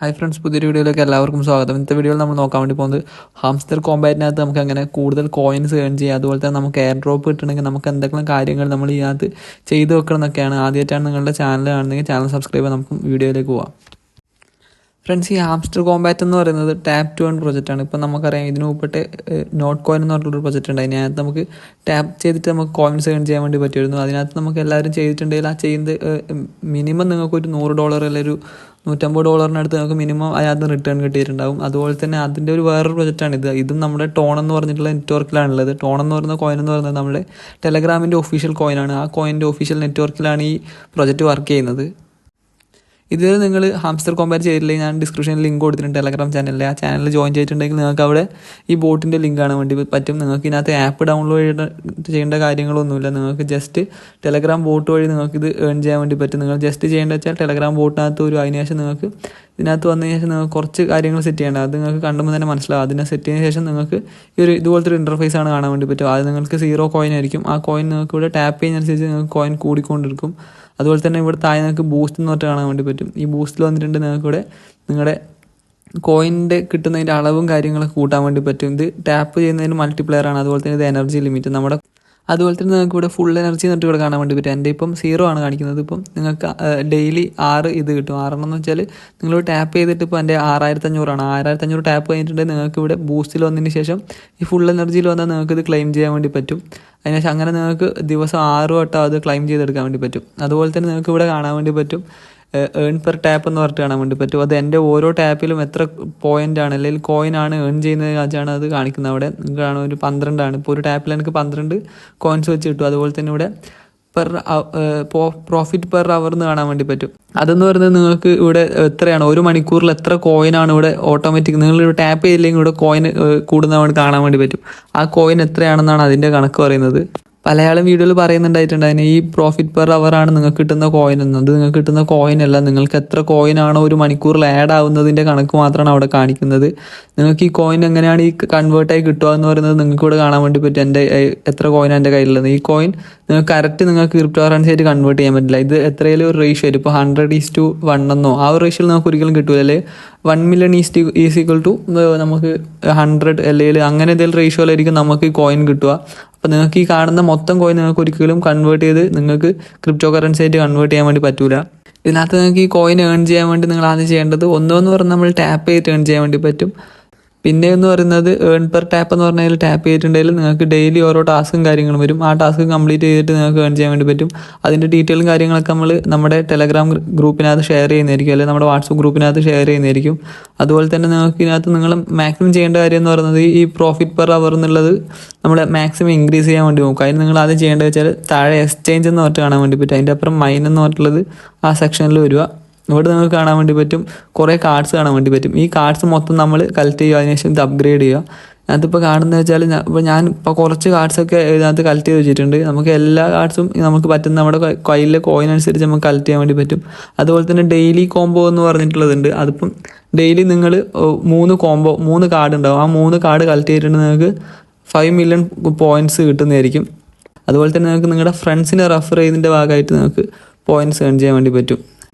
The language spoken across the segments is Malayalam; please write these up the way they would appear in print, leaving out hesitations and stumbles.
ഹായ് ഫ്രണ്ട്സ്, പുതിയൊരു വീഡിയോയിലേക്ക് എല്ലാവർക്കും സ്വാഗതം. ഇന്നത്തെ വീഡിയോയിൽ നമ്മൾ നോക്കാൻ വേണ്ടി പോകുന്നത് ഹാംസ്റ്റർ കോമ്പാറ്റിനകത്ത് നമുക്ക് അങ്ങനെ കൂടുതൽ കോയിൻസ് ഏൺ ചെയ്യാം, അതുപോലെ തന്നെ നമുക്ക് എയർ ഡ്രോപ്പ് കിട്ടണമെങ്കിൽ നമുക്ക് എന്തെങ്കിലും കാര്യങ്ങൾ നമ്മൾ ഇതിനകത്ത് ചെയ്ത് വെക്കണം എന്നൊക്കെയാണ്. ആദ്യമായിട്ടാണ് നിങ്ങളുടെ ചാനൽ കാണുന്നതെങ്കിൽ ചാനൽ സബ്സ്ക്രൈബ് ചെയ്ത് നമുക്ക് വീഡിയോയിലേക്ക് പോകാം. ഫ്രണ്ട്സ്, ഈ ഹാംസ്റ്റർ കോമ്പാറ്റ് എന്ന് പറയുന്നത് ടാപ്പ് ടു ഏൺ പ്രൊജക്റ്റാണ്. ഇപ്പം നമുക്കറിയാം, ഇതിന് മുമ്പിട്ട് നോട്ട് കോയിൻ എന്ന് പറഞ്ഞിട്ടുള്ളൊരു പ്രൊജക്റ്റ് ഉണ്ട്. അതിനകത്ത് നമുക്ക് ടാപ്പ് ചെയ്തിട്ട് നമുക്ക് കോയിൻസ് ഏൺ ചെയ്യാൻ വേണ്ടി പറ്റുമായിരുന്നു. അതിനകത്ത് നമുക്ക് എല്ലാവരും ചെയ്തിട്ടുണ്ടെങ്കിൽ ആ ചെയ്യുന്നത് മിനിമം നിങ്ങൾക്കൊരു $100 അല്ലെങ്കിൽ ഒരു $150 നിങ്ങൾക്ക് മിനിമം അതിനകത്ത് റിട്ടേൺ കിട്ടിയിട്ടുണ്ടാകും. അതുപോലെ തന്നെ അതിൻ്റെ ഒരു വേറൊരു പ്രൊജക്റ്റാണ് ഇതും നമ്മുടെ ടോൺ എന്ന് പറഞ്ഞിട്ടുള്ള നെറ്റ്വർക്കിലാണുള്ളത്. ടോൺ എന്ന് പറയുന്ന കോയിൻ എന്ന് പറയുന്നത് നമ്മുടെ ടെലഗ്രാമിൻ്റെ ഒഫീഷ്യൽ കോയിനാണ്. ആ കോയിൻ്റെ ഒഫീഷ്യൽ നെറ്റ്വർക്കിലാണ് ഈ പ്രൊജക്റ്റ് വർക്ക് ചെയ്യുന്നത്. ഇത് നിങ്ങൾ ഹാംസ്റ്റർ കോമ്പാറ്റ് ചെയ്തിട്ടില്ലെങ്കിൽ ഞാൻ ഡിസ്ക്രിപ്ഷനിൽ ലിങ്ക് കൊടുത്തിട്ടുണ്ട് ടെലഗ്രാം ചാനലിൽ. ആ ചാനൽ ജോയിൻ ചെയ്തിട്ടുണ്ടെങ്കിൽ നിങ്ങൾക്ക് അവിടെ ഈ ബോട്ടിൻ്റെ ലിങ്ക് കാണാൻ വേണ്ടി പറ്റും. നിങ്ങൾക്ക് ഇതിനകത്ത് ആപ്പ് ഡൗൺലോഡ് ചെയ്യേണ്ട കാര്യങ്ങളൊന്നുമില്ല. നിങ്ങൾക്ക് ജസ്റ്റ് ടെലഗ്രാം ബോട്ട് വഴി നിങ്ങൾക്ക് ഇത് ഏൺ ചെയ്യാൻ വേണ്ടി പറ്റും. നിങ്ങൾ ജസ്റ്റ് ചെയ്യേണ്ടത് വെച്ചാൽ ടെലഗ്രാം ബോട്ടിനകത്ത് അതിനുശേഷം നിങ്ങൾക്ക് ഇതിനകത്ത് വന്നതിന് ശേഷം നിങ്ങൾക്ക് കുറച്ച് കാര്യങ്ങൾ സെറ്റ് ചെയ്യേണ്ടത്. അത് നിങ്ങൾക്ക് കണ്ടുമ്പോൾ തന്നെ മനസ്സിലാവും. അതിനെ സെറ്റ് ചെയ്തതിന് ശേഷം നിങ്ങൾക്ക് ഇതുപോലത്തെ ഒരു ഇൻ്റർഫേസ് ആണ് കാണാൻ വേണ്ടി പറ്റും. അത് നിങ്ങൾക്ക് 0 കോയിൻ ആയിരിക്കും. ആ കോയിൻ നിങ്ങൾക്ക് ഇവിടെ ടാപ്പ് ചെയ്യുന്നതനുസരിച്ച് നിങ്ങൾക്ക് കോയിൻ കൂടിക്കൊണ്ടിരിക്കും. അതുപോലെ തന്നെ ഇവിടെ താഴെ നിങ്ങൾക്ക് ബൂസ്റ്റ് എന്ന് പറഞ്ഞിട്ട് കാണാൻ വേണ്ടി പറ്റും. ഈ ബൂസ്റ്റിൽ വന്നിട്ടുണ്ട് നിങ്ങൾക്കിവിടെ നിങ്ങളുടെ കോയിൻ്റെ കിട്ടുന്നതിൻ്റെ അളവും കാര്യങ്ങളൊക്കെ കൂട്ടാൻ വേണ്ടി പറ്റും. ഇത് ടാപ്പ് ചെയ്യുന്നതിന് മൾട്ടിപ്ലെയർ ആണ്. അതുപോലെ തന്നെ ഇത് എനർജി ലിമിറ്റ് അതുപോലെ തന്നെ നിങ്ങൾക്ക് ഇവിടെ ഫുൾ എനർജി എന്നിട്ട് ഇവിടെ കാണാൻ വേണ്ടി പറ്റും. എൻ്റെ ഇപ്പം 0 ആണ് കാണിക്കുന്നത്. ഇപ്പം നിങ്ങൾക്ക് ഡെയിലി 6 ഇത് കിട്ടും. 6 എന്ന് വെച്ചാൽ നിങ്ങൾ ടാപ്പ് ചെയ്തിട്ട് ഇപ്പോൾ എൻ്റെ 6500 ആണ്. 6500 ടാപ്പ് കഴിഞ്ഞിട്ടുണ്ടെങ്കിൽ നിങ്ങൾക്ക് ഇവിടെ ബൂസ്റ്റിൽ വന്നതിന് ശേഷം ഈ ഫുൾ എനർജിയിൽ വന്നാൽ നിങ്ങൾക്ക് ഇത് ക്ലെയിം ചെയ്യാൻ വേണ്ടി പറ്റും. അതിനുശേഷം അങ്ങനെ നിങ്ങൾക്ക് ദിവസം 6 വട്ടം അത് ക്ലെയിം ചെയ്തെടുക്കാൻ വേണ്ടി പറ്റും. അതുപോലെ തന്നെ നിങ്ങൾക്ക് ഇവിടെ കാണാൻ വേണ്ടി പറ്റും ഏൺ പെർ ടാപ്പ് എന്ന് പറഞ്ഞിട്ട് കാണാൻ വേണ്ടി പറ്റും. അത് എൻ്റെ ഓരോ ടാപ്പിലും എത്ര പോയിൻ്റാണ് അല്ലെങ്കിൽ കോയിനാണ് ഏൺ ചെയ്യുന്നത് വെച്ചാണ് അത് കാണിക്കുന്നത്. അവിടെ നിങ്ങൾക്ക് കാണാൻ ഒരു 12 ആണ്. ഇപ്പോൾ ഒരു ടാപ്പിൽ എനിക്ക് 12 കോയിൻസ് വെച്ച് കിട്ടും. അതുപോലെ തന്നെ ഇവിടെ പ്രോഫിറ്റ് പെർ അവർ എന്ന് കാണാൻ വേണ്ടി പറ്റും. അതെന്ന് പറയുന്നത് നിങ്ങൾക്ക് ഇവിടെ എത്രയാണ് ഒരു മണിക്കൂറിൽ എത്ര കോയിനാണ് ഇവിടെ ഓട്ടോമാറ്റിക് നിങ്ങൾ ഇവിടെ ടാപ്പ് ചെയ്തില്ലെങ്കിൽ ഇവിടെ കോയിൻ കൂടുന്ന കാണാൻ വേണ്ടി പറ്റും. ആ കോയിൻ എത്രയാണെന്നാണ് അതിൻ്റെ കണക്ക് പറയുന്നത്. പലയാളും വീഡിയോയിൽ പറയുന്നുണ്ടായിട്ടുണ്ട് അതിന് ഈ പ്രോഫിറ്റ് പെർ അവർ ആണ് നിങ്ങൾക്ക് കിട്ടുന്ന കോയിൻ എന്നത്. നിങ്ങൾക്ക് കിട്ടുന്ന കോയിൻ അല്ല, നിങ്ങൾക്ക് എത്ര കോയിനാണോ ഒരു മണിക്കൂറിൽ ആഡ് ആവുന്നതിൻ്റെ കണക്ക് മാത്രമാണ് അവിടെ കാണിക്കുന്നത്. നിങ്ങൾക്ക് ഈ കോയിൻ എങ്ങനെയാണ് ഈ കൺവേർട്ടായി കിട്ടുക എന്ന് പറയുന്നത് നിങ്ങൾക്ക് ഇവിടെ കാണാൻ വേണ്ടി പറ്റും. എൻ്റെ എത്ര കോയിനാണ് എൻ്റെ കയ്യിലുള്ളത്. ഈ കോയിൻ നിങ്ങൾക്ക് കറക്റ്റ് നിങ്ങൾക്ക് ക്രിപ്റ്റോ കറൻസി ആയിട്ട് കൺവേർട്ട് ചെയ്യാൻ പറ്റില്ല. ഇത് എത്രയും ഒരു റേഷ്യോ ആയിട്ട് ഇപ്പോൾ 100:1 എന്നോ ആ ഒരു റേഷ്യോയിൽ നമുക്ക് ഒരിക്കലും കിട്ടൂല. അല്ലെങ്കിൽ 1 million ഈസ് ഈക്വൽ ടു നമുക്ക് 100 അല്ലെങ്കിൽ അങ്ങനെ എന്തെങ്കിലും റേഷ്യോയിലായിരിക്കും നമുക്ക് ഈ കോയിൻ കിട്ടുക. അപ്പോൾ നിങ്ങൾക്ക് ഈ കാണുന്ന മൊത്തം കോയിൻ നിങ്ങൾക്ക് ഒരിക്കലും കൺവേർട്ട് ചെയ്ത് നിങ്ങൾക്ക് ക്രിപ്റ്റോ കറൻസി ആയിട്ട് കൺവേർട്ട് ചെയ്യാൻ വേണ്ടി പറ്റൂല. ഇതിനകത്ത് നിങ്ങൾക്ക് ഈ കോയിൻ ഏൺ ചെയ്യാൻ വേണ്ടി നിങ്ങൾ ആദ്യം ചെയ്യേണ്ടത് ഒന്നെന്ന് പറഞ്ഞാൽ നമ്മൾ ടാപ്പ് ചെയ്തിട്ട് ഏൺ ചെയ്യാൻ വേണ്ടി പറ്റും. പിന്നെ എന്ന് പറയുന്നത് ഏൺ പെർ ടാപ്പ് എന്ന് പറഞ്ഞാൽ ടാപ്പ് ചെയ്തിട്ടുണ്ടെങ്കിൽ നിങ്ങൾക്ക് ഡെയിലി ഓരോ ടാസ്കും കാര്യങ്ങളും വരും. ആ ടാസ്ക് കംപ്ലീറ്റ് ചെയ്തിട്ട് നിങ്ങൾക്ക് ഏൺ ചെയ്യാൻ വേണ്ടി പറ്റും. അതിൻ്റെ ഡീറ്റെയിലും കാര്യങ്ങളൊക്കെ നമ്മൾ നമ്മുടെ ടെലഗ്രാം ഗ്രൂപ്പിനകത്ത് ഷെയർ ചെയ്യുന്നതായിരിക്കും, അല്ലെങ്കിൽ നമ്മുടെ വാട്സപ്പ് ഗ്രൂപ്പിനകത്ത് ഷെയർ ചെയ്യുന്നതായിരിക്കും. അതുപോലെ തന്നെ നിങ്ങൾക്ക് ഇതിനകത്ത് നിങ്ങൾ മാക്സിമം ചെയ്യേണ്ട കാര്യം എന്ന് പറയുന്നത് ഈ പ്രോഫിറ്റ് പെർ അവർ എന്നുള്ളത് നമ്മൾ മാക്സിമം ഇൻക്രീസ് ചെയ്യാൻ വേണ്ടി നോക്കും. അതിന് നിങ്ങൾ ആദ്യം ചെയ്യേണ്ടത് വെച്ചാൽ താഴെ എക്സ്ചേഞ്ച് എന്ന് പറഞ്ഞിട്ട് കാണാൻ വേണ്ടി പറ്റും. അതിൻ്റെ അപ്പുറം മൈൻ എന്ന് പറഞ്ഞിട്ടുള്ളത് ആ സെക്ഷനിൽ വരിക. ഇവിടെ നിങ്ങൾക്ക് കാണാൻ വേണ്ടി പറ്റും കുറേ കാർഡ്സ് കാണാൻ വേണ്ടി പറ്റും. ഈ കാർഡ്സ് മൊത്തം നമ്മൾ കളക്ട് ചെയ്യുക, അതിനുശേഷം ഇത് അപ്ഗ്രേഡ് ചെയ്യുക. അതിപ്പോൾ കാണുന്നത് വെച്ചാൽ ഇപ്പോൾ കുറച്ച് കാർഡ്സൊക്കെ ഇതിനകത്ത് കളക്ട് ചെയ്ത് വെച്ചിട്ടുണ്ട്. നമുക്ക് എല്ലാ കാർഡ്സും നമുക്ക് പറ്റുന്ന നമ്മുടെ കയ്യിലെ കോയിൻ അനുസരിച്ച് നമുക്ക് കളക്ട് ചെയ്യാൻ വേണ്ടി പറ്റും. അതുപോലെ തന്നെ ഡെയിലി കോംബോ എന്ന് പറഞ്ഞിട്ടുള്ളതുണ്ട്. അതിപ്പം ഡെയിലി നിങ്ങൾ 3 കാർഡ് ഉണ്ടാവും. ആ 3 കാർഡ് കളക്ട് ചെയ്തിട്ടുണ്ട് നിങ്ങൾക്ക് 5 million പോയിൻറ്റ്സ് കിട്ടുന്നതായിരിക്കും. അതുപോലെ തന്നെ നിങ്ങൾക്ക് നിങ്ങളുടെ ഫ്രണ്ട്സിനെ റെഫർ ചെയ്തതിൻ്റെ ഭാഗമായിട്ട് നിങ്ങൾക്ക് പോയിൻറ്റ്സ് ഏൺ ചെയ്യാൻ വേണ്ടി പറ്റും.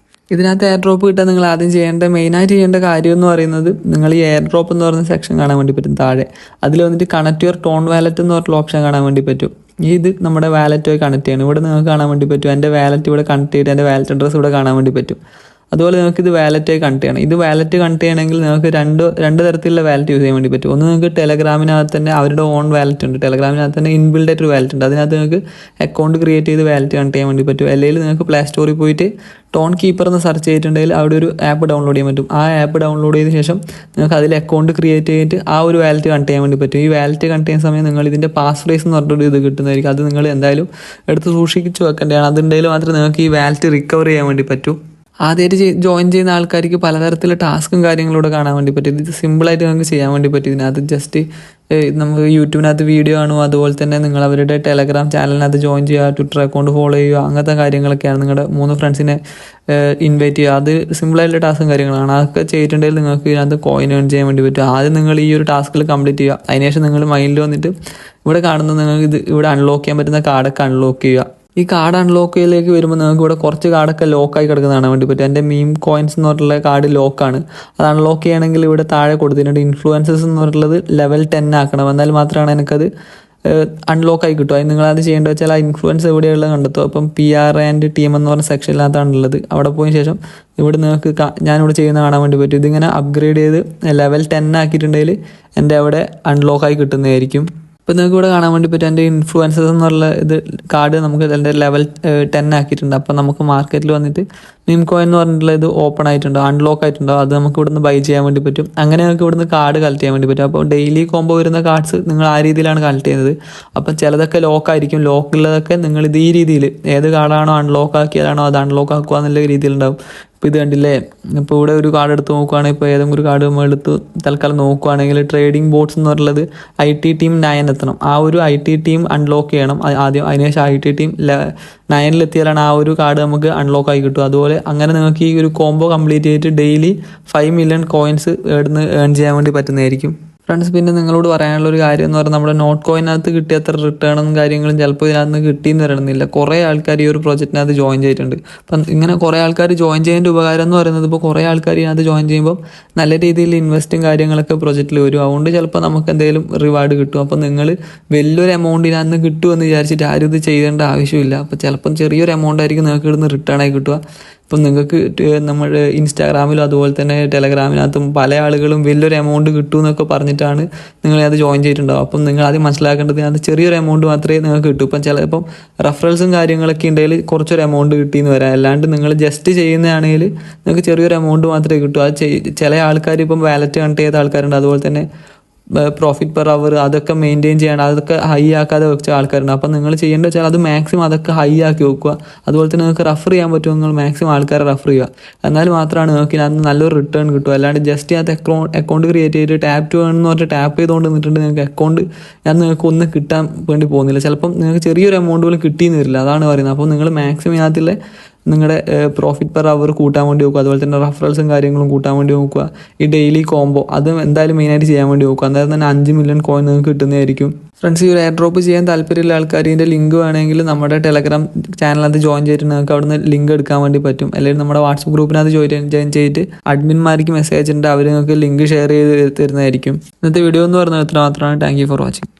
ഇതിനകത്ത് എയർ ഡ്രോപ്പ് കിട്ടാൻ നിങ്ങൾ ആദ്യം മെയിനായിട്ട് ചെയ്യേണ്ട കാര്യം എന്ന് പറയുന്നത് നിങ്ങൾ ഈ എയർ ഡ്രോപ്പ് എന്ന് പറയുന്ന സെക്ഷൻ കാണാൻ വേണ്ടി പറ്റും താഴെ. അതിൽ വന്നിട്ട് കണക്ട് യുവർ ടോൺ വാലറ്റ് എന്ന് പറഞ്ഞിട്ടുള്ള ഓപ്ഷൻ കാണാൻ വേണ്ടി പറ്റും. ഇത് നമ്മുടെ വാലറ്റുമായി കണക്ട് ചെയ്യണം. ഇവിടെ നിങ്ങൾക്ക് കാണാൻ വേണ്ടി പറ്റും എൻ്റെ വാലറ്റ് ഇവിടെ കണക്ട് ചെയ്തിട്ട് എൻ്റെ വാലറ്റ് അഡ്രസ്സ് ഇവിടെ കാണാൻ വേണ്ടി പറ്റും. അതുപോലെ നിങ്ങൾക്ക് ഇത് വാലറ്റായി കണക്ട് ചെയ്യണം. ഇത് വാലറ്റ് കണക്ട് ചെയ്യണമെങ്കിൽ നിങ്ങൾക്ക് രണ്ട് തരത്തിലുള്ള വാലറ്റ് യൂസ് ചെയ്യാൻ വേണ്ടി പറ്റും. ഒന്ന് നിങ്ങൾക്ക് ടെലഗ്രാമിനകത്ത് തന്നെ അവരുടെ ഓൺ വാലറ്റ് ഉണ്ട്. ടെലഗ്രാമിനകത്ത് തന്നെ ഇൻബിൽഡ് ആയിട്ടൊരു വാലറ്റ് ഉണ്ട്. അതിനകത്ത് നിങ്ങൾക്ക് അക്കൗണ്ട് ക്രിയേറ്റ് ചെയ്ത് വാലറ്റ് കണക്ട് ചെയ്യാൻ വേണ്ടി പറ്റും. അല്ലെങ്കിൽ നിങ്ങൾക്ക് പ്ലേ സ്റ്റോറിൽ പോയിട്ട് ടോൺ കീപ്പർ എന്ന് സെർച്ച് ചെയ്തിട്ടുണ്ടെങ്കിൽ അവിടെ ഒരു ആപ്പ് ഡൗൺലോഡ് ചെയ്യാൻ പറ്റും. ആ ആപ്പ് ഡൗൺലോഡ് ചെയ്ത ശേഷം നിങ്ങൾക്ക് അതിൽ അക്കൗണ്ട് ക്രിയേറ്റ് ചെയ്തിട്ട് ആ ഒരു വാലറ്റ് കണക്ട് ചെയ്യാൻ വേണ്ടി പറ്റും. ഈ വാലറ്റ് കണക്ട് ചെയ്യുന്ന സമയം നിങ്ങൾ ഇതിൻ്റെ പാസ് ഫ്രേസ് എന്ന് പറഞ്ഞിട്ടൊരു ഇത് കിട്ടുന്നതായിരിക്കും. അത് നിങ്ങൾ എന്തായാലും എടുത്ത് സൂക്ഷിച്ച് വെക്കേണ്ടതാണ്. അതുണ്ടെങ്കിൽ മാത്രമേ നിങ്ങൾക്ക് ഈ വാലറ്റ് റിക്കവർ ചെയ്യാൻ വേണ്ടി പറ്റൂ. ആദ്യമായിട്ട് ജോയിൻ ചെയ്യുന്ന ആൾക്കാർക്ക് പലതരത്തിലുള്ള ടാസ്കും കാര്യങ്ങളൂടെ കാണാൻ വേണ്ടി പറ്റും. ഇത് സിമ്പിളായിട്ട് നിങ്ങൾക്ക് ചെയ്യാൻ വേണ്ടി പറ്റും. ഇതിനകത്ത് ജസ്റ്റ് നമുക്ക് യൂട്യൂബിനകത്ത് വീഡിയോ കാണുക, അതുപോലെ തന്നെ നിങ്ങൾ അവരുടെ ടെലഗ്രാം ചാനലിനകത്ത് ജോയിൻ ചെയ്യുക, ട്വിറ്റർ അക്കൗണ്ട് ഫോളോ ചെയ്യുക, അങ്ങനത്തെ കാര്യങ്ങളൊക്കെയാണ്. നിങ്ങളുടെ 3 ഫ്രണ്ട്സിനെ ഇൻവൈറ്റ് ചെയ്യുക. അത് സിമ്പിളായിട്ടുള്ള ടാസ്കും കാര്യങ്ങളാണ്. അതൊക്കെ ചെയ്തിട്ടുണ്ടെങ്കിൽ നിങ്ങൾക്ക് ഇതിനകത്ത് കോയിൻ ഏൺ ചെയ്യാൻ വേണ്ടി പറ്റും. ആദ്യം നിങ്ങൾ ഈ ഒരു ടാസ്കിൽ കംപ്ലീറ്റ് ചെയ്യുക. അതിനുശേഷം നിങ്ങൾ മൈൻഡിൽ വന്നിട്ട് ഇവിടെ കാണുന്ന നിങ്ങൾക്ക് ഇവിടെ അൺലോക്ക് ചെയ്യാൻ പറ്റുന്ന കാർഡൊക്കെ അൺലോക്ക് ചെയ്യുക. ഈ കാർഡ് അൺലോക്കിലേക്ക് വരുമ്പോൾ നിങ്ങൾക്ക് ഇവിടെ കുറച്ച് കാർഡൊക്കെ ലോക്കായി കിടക്കുന്ന കാണാൻ വേണ്ടി പറ്റും. എൻ്റെ മീം കോയിൻസ് എന്ന് പറഞ്ഞിട്ടുള്ള കാർഡ് ലോക്കാണ്. അത് അൺലോക്ക് ചെയ്യണമെങ്കിൽ ഇവിടെ താഴെ കൊടുത്തിട്ടുണ്ട് ഇൻഫ്ലുവൻസസ് എന്ന് പറഞ്ഞിട്ടുള്ളത് ലെവൽ 10 ആക്കണം. എന്നാൽ മാത്രമാണ് എനിക്കത് അൺലോക്കായി കിട്ടും. അത് നിങ്ങളത് ചെയ്യേണ്ടത് വെച്ചാൽ ആ ഇൻഫ്ലുവൻസ് എവിടെയുള്ളത് കണ്ടെത്തും. അപ്പം PR&TM എന്ന് പറഞ്ഞ സെക്ഷനിനകത്താണുള്ളത്. അവിടെ പോയ ശേഷം ഇവിടെ നിങ്ങൾക്ക് ഞാനിവിടെ ചെയ്യുന്ന കാണാൻ വേണ്ടി പറ്റും. ഇതിങ്ങനെ അപ്ഗ്രേഡ് ചെയ്ത് ലെവൽ 10 ആക്കിയിട്ടുണ്ടെങ്കിൽ എൻ്റെ അവിടെ അൺലോക്കായി കിട്ടുന്നതായിരിക്കും. ഇപ്പോൾ നിങ്ങൾക്ക് ഇവിടെ കാണാൻ വേണ്ടി പറ്റും എൻ്റെ ഇൻഫ്ലുവൻസസ് എന്നുള്ള കാർഡ് നമുക്ക് എൻ്റെ ലെവൽ 10 ആക്കിയിട്ടുണ്ട്. അപ്പോൾ നമുക്ക് മാർക്കറ്റിൽ വന്നിട്ട് മീം കോയിൻ എന്ന് പറഞ്ഞിട്ടുള്ള ഇത് ഓപ്പൺ ആയിട്ടുണ്ടോ അൺലോക്ക് ആയിട്ടുണ്ടോ അത് നമുക്ക് ഇവിടുന്ന് ബൈ ചെയ്യാൻ വേണ്ടി പറ്റും. അങ്ങനെ നിങ്ങൾക്ക് ഇവിടുന്ന് കാർഡ് കളക്ട് ചെയ്യാൻ വേണ്ടി പറ്റും. അപ്പോൾ ഡെയിലി കോംബോ വരുന്ന കാർഡ്സ് നിങ്ങൾ ആ രീതിയിലാണ് കളക്ട് ചെയ്യുന്നത്. അപ്പം ചിലതൊക്കെ ലോക്കായിരിക്കും. ലോക്കുള്ളതൊക്കെ നിങ്ങൾ ഇത് ഈ രീതിയിൽ ഏത് കാർഡാണോ അൺലോക്ക് ആക്കിയതാണോ അത് അൺലോക്ക് ആക്കുക എന്നുള്ള രീതിയിലുണ്ടാവും. ഇപ്പോൾ ഇത് കണ്ടില്ലേ, ഇപ്പോൾ ഇവിടെ ഒരു കാർഡ് എടുത്ത് നോക്കുകയാണെങ്കിൽ ഇപ്പോൾ ഏതെങ്കിലും ഒരു കാർഡ് നമ്മൾ എടുത്ത് തൽക്കാലം നോക്കുകയാണെങ്കിൽ ട്രേഡിംഗ് ബോട്ട്സ് എന്ന് പറയുന്നത് IT ടീം 9 എത്തണം. ആ ഒരു IT ടീം അൺലോക്ക് ചെയ്യണം ആദ്യം. അതിനുശേഷം IT ടീം 9 എത്തിയാലാണ് ആ ഒരു കാർഡ് നമുക്ക് അൺലോക്ക് ആയി കിട്ടും. അതുപോലെ അങ്ങനെ നിങ്ങൾക്ക് ഈ ഒരു കോംബോ കംപ്ലീറ്റ് ചെയ്തിട്ട് ഡെയിലി 5 മില്യൺ കോയിൻസ് ഇവിടുന്ന് ഏൺ ചെയ്യാൻ വേണ്ടി പറ്റുന്നതായിരിക്കും. ഫ്രണ്ട്സ്, പിന്നെ നിങ്ങളോട് പറയാനുള്ള ഒരു കാര്യം എന്ന് പറഞ്ഞാൽ നമ്മുടെ നോട്ട് കോയിനകത്ത് കിട്ടിയ അത്ര റിട്ടേണും കാര്യങ്ങളും ചിലപ്പോൾ ഇതിനകത്ത് കിട്ടിയെന്ന് വരണമെന്നില്ല. കുറേ ആൾക്കാർ ഈ ഒരു പ്രോജക്റ്റിനകത്ത് ജോയിൻ ചെയ്തിട്ടുണ്ട്. അപ്പം ഇങ്ങനെ കുറേ ആൾക്കാർ ജോയിൻ ചെയ്യേണ്ട ഉപകാരം എന്ന് പറയുന്നത് ഇപ്പോൾ കുറേ ആൾക്കാർ ഇതിനകത്ത് ജോയിൻ ചെയ്യുമ്പോൾ നല്ല രീതിയിൽ ഇൻവെസ്റ്റും കാര്യങ്ങളൊക്കെ പ്രോജക്റ്റിൽ വരും. അതുകൊണ്ട് ചിലപ്പോൾ നമുക്ക് എന്തെങ്കിലും റിവാർഡ് കിട്ടും. അപ്പം നിങ്ങൾ വലിയൊരു എമൗണ്ട് ഇതിനകത്ത് കിട്ടുമെന്ന് വിചാരിച്ചിട്ട് ആരും ഇത് ചെയ്യേണ്ട ആവശ്യമില്ല. അപ്പോൾ ചിലപ്പം ചെറിയൊരു എമൗണ്ട് ആയിരിക്കും നിങ്ങൾക്ക് ഇവിടുന്ന് റിട്ടേൺ ആയി കിട്ടുക. ഇപ്പം നിങ്ങൾക്ക് നമ്മുടെ ഇൻസ്റ്റാഗ്രാമിലും അതുപോലെ തന്നെ ടെലഗ്രാമിനകത്തും പല ആളുകളും വലിയൊരു എമൗണ്ട് കിട്ടും എന്നൊക്കെ പറഞ്ഞിട്ടാണ് നിങ്ങളത് ജോയിൻ ചെയ്തിട്ടുണ്ടാവും. അപ്പം നിങ്ങൾ ആദ്യം മനസ്സിലാക്കേണ്ടത് അത് ചെറിയൊരു എമൗണ്ട് മാത്രമേ നിങ്ങൾക്ക് കിട്ടൂ. ഇപ്പം ചിലപ്പം റെഫറൽസും കാര്യങ്ങളൊക്കെ ഉണ്ടെങ്കിൽ കുറച്ചൊരു എമൗണ്ട് കിട്ടിയെന്ന് വരാം. അല്ലാണ്ട് നിങ്ങൾ ജസ്റ്റ് ചെയ്യുന്നതാണെങ്കിൽ നിങ്ങൾക്ക് ചെറിയൊരു എമൗണ്ട് മാത്രമേ കിട്ടൂ. അത് ചില ആൾക്കാർ ഇപ്പം വാലറ്റ് കണക്ട് ചെയ്ത ആൾക്കാരുണ്ട്. അതുപോലെ തന്നെ പ്രോഫിറ്റ് പെർ അവർ അതൊക്കെ മെയിൻറ്റെയിൻ ചെയ്യണം. അതൊക്കെ ഹൈ ആക്കാതെ വെച്ച ആൾക്കാരുണ്ട്. അപ്പം നിങ്ങൾ ചെയ്യേണ്ടത് വെച്ചാൽ അത് മാക്സിമം അതൊക്കെ ഹൈ ആക്കി വെക്കുക. അതുപോലെ തന്നെ നിങ്ങൾക്ക് റെഫർ ചെയ്യാൻ പറ്റുമോ നിങ്ങൾ മാക്സിമം ആൾക്കാരെ റെഫർ ചെയ്യുക. എന്നാൽ മാത്രമാണ് നിങ്ങൾക്ക് ഇതിനകത്ത് നല്ലൊരു റിട്ടേൺ കിട്ടുക. അല്ലാണ്ട് ജസ്റ്റ് അത് അക്കൗണ്ട് ക്രിയേറ്റ് ചെയ്തിട്ട് ടാപ്പ് ടു ഏൺ എന്ന് പറഞ്ഞിട്ട് ടാപ്പ് ചെയ്തുകൊണ്ട് നിന്നിട്ടുണ്ട് നിങ്ങൾക്ക് അക്കൗണ്ട് അത് നിങ്ങൾക്ക് ഒന്നും കിട്ടാൻ വേണ്ടി പോകുന്നില്ല. ചിലപ്പം നിങ്ങൾക്ക് ചെറിയൊരു എമൗണ്ട് പോലും കിട്ടിയെന്ന് വരില്ല. അതാണ് പറയുന്നത്. അപ്പോൾ നിങ്ങൾ മാക്സിമം ഇതിനകത്തുള്ള നിങ്ങളുടെ പ്രോഫിറ്റ് പെർ അവർ കൂട്ടാൻ വേണ്ടി നോക്കുക. അതുപോലെ തന്നെ റെഫറൽസും കാര്യങ്ങളും കൂട്ടാൻ വേണ്ടി നോക്കുക. ഈ ഡെയിലി കോംബോ അത് എന്തായാലും മെയിനായിട്ട് ചെയ്യാൻ വേണ്ടി നോക്കുക. അന്നേരം തന്നെ 5 മില്യൺ കോയിൻ നിങ്ങൾക്ക് കിട്ടുന്നതായിരിക്കും. ഫ്രണ്ട്സ്, ഈ ഒരു എയർ ഡ്രോപ്പ് ചെയ്യാൻ താല്പര്യമുള്ള ആൾക്കാർ ഇതിൻ്റെ ലിങ്ക് വേണമെങ്കിൽ നമ്മുടെ ടെലഗ്രാം ചാനലിനകത്ത് ജോയിൻ ചെയ്തിട്ട് നിങ്ങൾക്ക് അവിടുന്ന് ലിങ്ക് എടുക്കാൻ വേണ്ടി പറ്റും. അല്ലെങ്കിൽ നമ്മുടെ വാട്സപ്പ് ഗ്രൂപ്പിനകത്ത് ജോയിൻ ചെയ്തിട്ട് അഡ്മിന്മാർക്ക് മെസ്സേജ് ഉണ്ട്. അവർ നിങ്ങൾക്ക് ലിങ്ക് ഷെയർ ചെയ്ത് തരുന്നതായിരിക്കും. ഇന്നത്തെ വീഡിയോ എന്ന് പറഞ്ഞാൽ ഇത്ര മാത്രമാണ്. Thank you for watching.